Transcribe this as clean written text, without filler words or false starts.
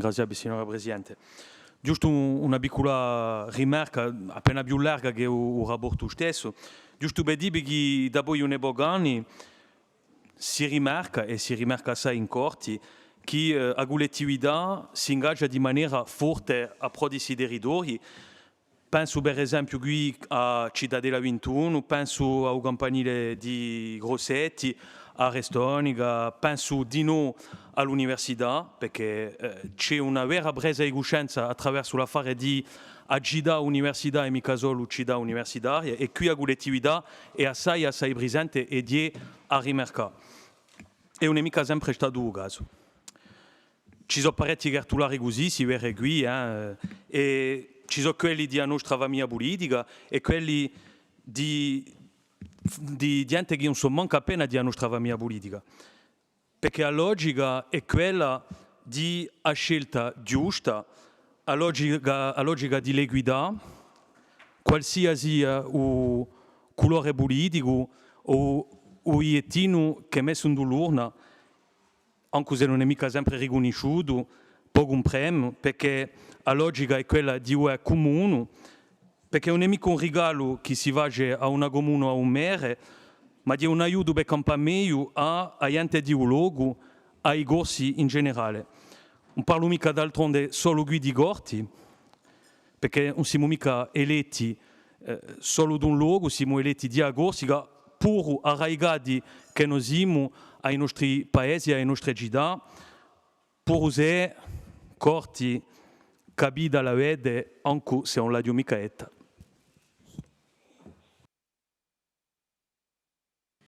Grazie, signora Presidente. Giusto una piccola rimarca, appena più larga che il rapporto stesso. Giusto per dire che dopo un anni si rimarca, e si rimarca assai in corti, che la collettività si ingaggia di maniera forte a pro di territori. Penso per esempio qui a Cittadella 21, penso a campanile di Grossetti, a Restonica, penso di no all'università, perché c'è una vera presa di coscienza attraverso l'affare di agida università e mica solo città universitaria, e qui la collettività è assai presente e di a rimarcare. E non è mica sempre stato il caso. Ci sono parecchi cartolari così, si vede qui, e ci sono quelli della nostra famiglia politica e quelli di gente che non so manca appena della nostra famiglia politica. Perché la logica è quella di a scelta giusta, la logica di l'equità, qualsiasi il colore politico o il iettino che è messo in l'urna, anche se non è mica sempre riconosciuto, può comprendere, perché la logica è quella di un comune, perché non è mica un regalo che si va a una comune o a un mere, ma di un aiuto per campare meglio a gente di un luogo, ai corsi in generale. Non parlo mica d'altronde solo qui di corti, perché non siamo mica eletti solo da un luogo, siamo eletti di corsi, pur arraigati che noi siamo ai nostri paesi, alle nostre città, pur usare corti capita la vede anche se non la mica etta.